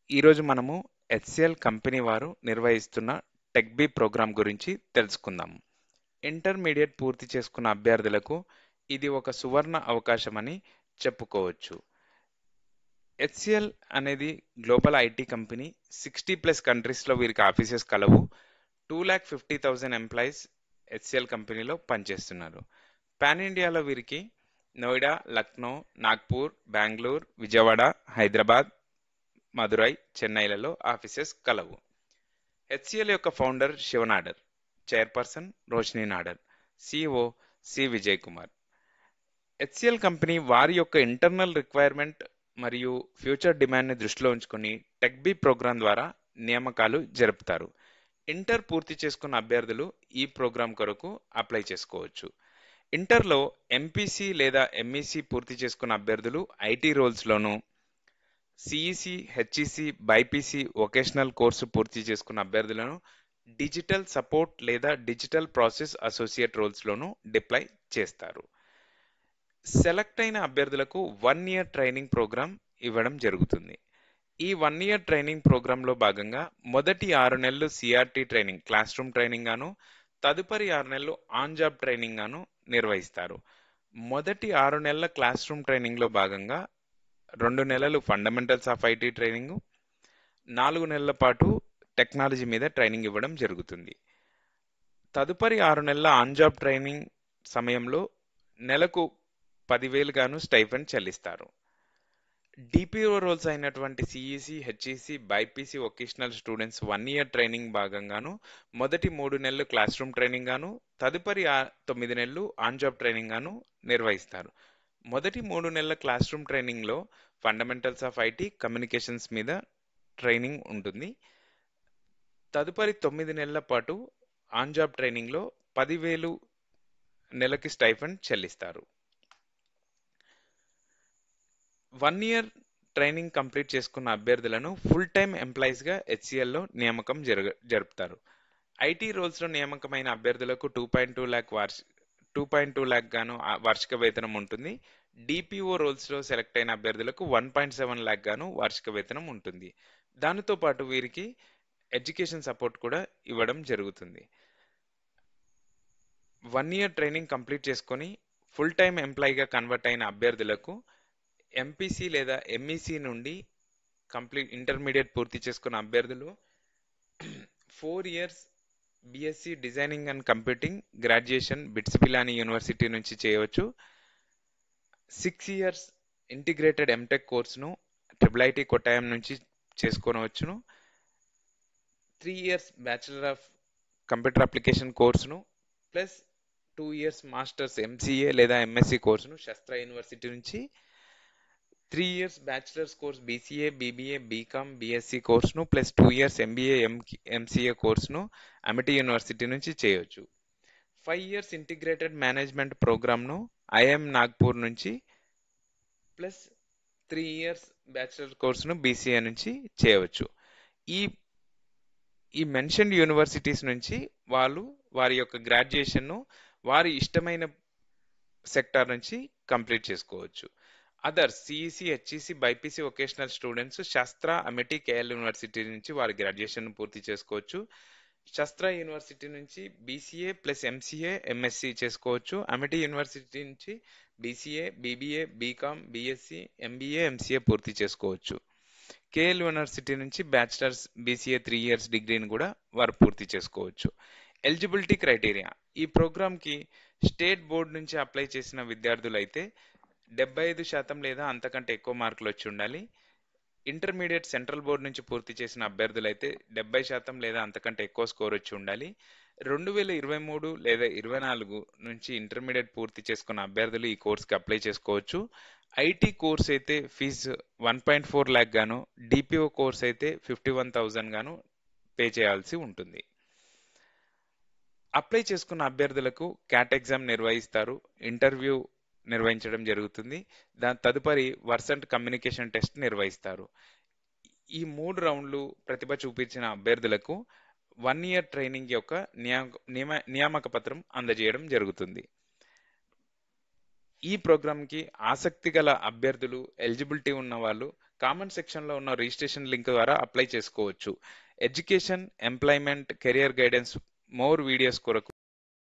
ఈరోజు మనము HCl company వారు నిర్వహిస్తున్న టెక్బీ ప్రోగ్రాం గురించి తెలుసుకుందాం. ఇంటర్మీడియట్ పూర్తి చేసుకున్న అభ్యర్థులకు ఇది ఒక సువర్ణ అవకాశమని చెప్పుకోవచ్చు. హెచ్సిఎల్ అనేది గ్లోబల్ ఐటీ కంపెనీ. 60+ కంట్రీస్లో వీరికి ఆఫీసెస్ కలవు. 2,50,000 ఎంప్లాయీస్ హెచ్సిఎల్ కంపెనీలో పనిచేస్తున్నారు. పాన్ ఇండియాలో వీరికి నోయిడా, లక్నో, నాగ్పూర్, బెంగళూరు, విజయవాడ, హైదరాబాద్, మదురై, చెన్నైలలో ఆఫీసెస్ కలవు. హెచ్సిఎల్ యొక్క founder Shiv Nadar, chairperson Roshni Nadar, CEO C Vijay Kumar. HCL company వారి యొక్క ఇంటర్నల్ రిక్వైర్మెంట్ మరియు ఫ్యూచర్ డిమాండ్ని దృష్టిలో ఉంచుకొని టెక్బీ ప్రోగ్రాం ద్వారా నియామకాలు జరుపుతారు. ఇంటర్ పూర్తి చేసుకున్న అభ్యర్థులు ఈ ప్రోగ్రాం కొరకు అప్లై చేసుకోవచ్చు. ఇంటర్లో ఎంపీసీ లేదా ఎంఈసీ పూర్తి చేసుకున్న అభ్యర్థులు ఐటీ రోల్స్లోను, CEC, HEC, BiPC vocational course పూర్తి చేసుకున్న అభ్యర్థులను డిజిటల్ సపోర్ట్ లేదా డిజిటల్ ప్రాసెస్ అసోసియేట్ రోల్స్లోనూ డిప్లై చేస్తారు. సెలెక్ట్ అయిన అభ్యర్థులకు 1 ఇయర్ ట్రైనింగ్ ప్రోగ్రాం ఇవ్వడం జరుగుతుంది. ఈ 1 ఇయర్ ట్రైనింగ్ ప్రోగ్రాంలో భాగంగా మొదటి 6 నెలలు CRT training, class room training గాను, తదుపరి 6 నెలలు ఆన్ జాబ్ ట్రైనింగ్ గాను నిర్వహిస్తారు. మొదటి 6 నెలల క్లాస్ రూమ్ ట్రైనింగ్లో భాగంగా 2 నెలలు ఫండమెంటల్స్ ఆఫ్ ఐటీ ట్రైనింగ్, 4 నెలల పాటు టెక్నాలజీ మీద ట్రైనింగ్ ఇవ్వడం జరుగుతుంది. తదుపరి 6 నెలల ఆన్ జాబ్ ట్రైనింగ్ సమయంలో నెలకు 10,000 గాను స్టైఫండ్ చెల్లిస్తారు. డిపిఓ రోల్స్ అయినటువంటి CEC, HEC, BiPC vocational students 1 year training భాగంగాను మొదటి 3 నెలలు క్లాస్ రూమ్ ట్రైనింగ్ గాను, తదుపరి 9 నెలలు ఆన్ జాబ్ ట్రైనింగ్ గాను నిర్వహిస్తారు. మొదటి 3 నెలల క్లాస్ రూమ్ ట్రైనింగ్లో ఫండమెంటల్స్ ఆఫ్ ఐటీ, కమ్యూనికేషన్స్ మీద ట్రైనింగ్ ఉంటుంది. తదుపరి 9 నెలల పాటు ఆన్ జాబ్ ట్రైనింగ్లో 10,000 నెలకి స్టైఫండ్ చెల్లిస్తారు. 1 ఇయర్ ట్రైనింగ్ కంప్లీట్ చేసుకున్న అభ్యర్థులను ఫుల్ టైమ్ ఎంప్లాయీస్గా హెచ్సిఎల్లో నియామకం జరుపుతారు. ఐటీ రోల్స్లో నియామకమైన అభ్యర్థులకు 2.2 lakh గాను వార్షిక వేతనం ఉంటుంది. డిపిఓ రోల్స్లో సెలెక్ట్ అయిన అభ్యర్థులకు 1.7 lakh గాను వార్షిక వేతనం ఉంటుంది. దానితో పాటు వీరికి ఎడ్యుకేషన్ సపోర్ట్ కూడా ఇవ్వడం జరుగుతుంది. 1 ఇయర్ ట్రైనింగ్ కంప్లీట్ చేసుకొని ఫుల్ టైమ్ ఎంప్లాయీగా కన్వర్ట్ అయిన అభ్యర్థులకు ఎంపీసీ లేదా ఎంఈసీ నుండి ఇంటర్మీడియట్ పూర్తి చేసుకున్న అభ్యర్థులు 4 years BSc designing and computing graduation BITS Pilani university నుంచి చేయవచ్చు. 6 ఇయర్స్ ఇంటిగ్రేటెడ్ ఎంటెక్ కోర్సును ట్రిపుల్ కొట్టాయం నుంచి చేసుకోవచ్చును. 3 years bachelor of computer application కోర్సును ప్లస్ 2 ఇయర్స్ మాస్టర్స్ ఎంసీఏ లేదా ఎంఎస్సి కోర్సును శస్త్ర యూనివర్సిటీ నుంచి, 3 years bachelors course BCA, BBA, BCom, BSc కోర్సును ప్లస్ 2 ఇయర్స్ ఎంబీఏ, ఎంసీఏ కోర్సును అమిటీ యూనివర్సిటీ నుంచి చేయొచ్చు. 5 ఇయర్స్ ఇంటిగ్రేటెడ్ మేనేజ్మెంట్ ప్రోగ్రామ్ను ఐఎం నాగ్పూర్ నుంచి ప్లస్ 3 ఇయర్స్ బ్యాచిలర్ కోర్సును బీసీఏ నుంచి చేయవచ్చు. ఈ మెన్షన్డ్ యూనివర్సిటీస్ నుంచి వాళ్ళు వారి యొక్క గ్రాడ్యుయేషన్ను వారి ఇష్టమైన సెక్టార్ నుంచి కంప్లీట్ చేసుకోవచ్చు. Others CEC, HEC, BiPC vocational students శాస్త్ర, అమిటీ, కేఎల్ యూనివర్సిటీ నుంచి వారి గ్రాడ్యుయేషన్ పూర్తి చేసుకోవచ్చు. శాస్త్ర యూనివర్సిటీ నుంచి బీసీఏ ప్లస్ ఎంసీఏ, ఎంఎస్సి చేసుకోవచ్చు. అమిటీ యూనివర్సిటీ నుంచి BCA, BBA, BCom, BSc, MBA, MCA పూర్తి చేసుకోవచ్చు. కేఎల్ యూనివర్సిటీ నుంచి బ్యాచిలర్స్ బీసీఏ 3 ఇయర్స్ డిగ్రీని కూడా వారు పూర్తి చేసుకోవచ్చు. ఎలిజిబిలిటీ క్రైటీరియా: ఈ ప్రోగ్రామ్కి స్టేట్ బోర్డు నుంచి అప్లై చేసిన విద్యార్థులు అయితే 75% లేదా అంతకంటే ఎక్కువ మార్కులు వచ్చి ఉండాలి. ఇంటర్మీడియట్ సెంట్రల్ బోర్డు నుంచి పూర్తి చేసిన అభ్యర్థులు అయితే 70% లేదా అంతకంటే ఎక్కువ స్కోర్ వచ్చి ఉండాలి. 2023 లేదా 24 నుంచి ఇంటర్మీడియట్ పూర్తి చేసుకున్న అభ్యర్థులు ఈ కోర్సుకి అప్లై చేసుకోవచ్చు. ఐటీ కోర్స్ అయితే ఫీజు 1.4 lakh గాను, డిపిఓ కోర్స్ అయితే 51,000 గాను పే చేయాల్సి ఉంటుంది. అప్లై చేసుకున్న అభ్యర్థులకు క్యాట్ ఎగ్జామ్ నిర్వహిస్తారు. ఇంటర్వ్యూ నిర్వహించడం జరుగుతుంది. దాని తదుపరి వర్సెంట్ కమ్యూనికేషన్ టెస్ట్ నిర్వహిస్తారు. ఈ 3 రౌండ్లు ప్రతిభ చూపించిన అభ్యర్థులకు 1 ఇయర్ ట్రైనింగ్ యొక్క నియామక పత్రం అందజేయడం జరుగుతుంది. ఈ ప్రోగ్రామ్కి ఆసక్తి గల అభ్యర్థులు, ఎలిజిబిలిటీ ఉన్న వాళ్ళు కామెంట్ సెక్షన్లో ఉన్న రిజిస్ట్రేషన్ లింక్ ద్వారా అప్లై చేసుకోవచ్చు. Education, employment, career guidance, more videos కొరకు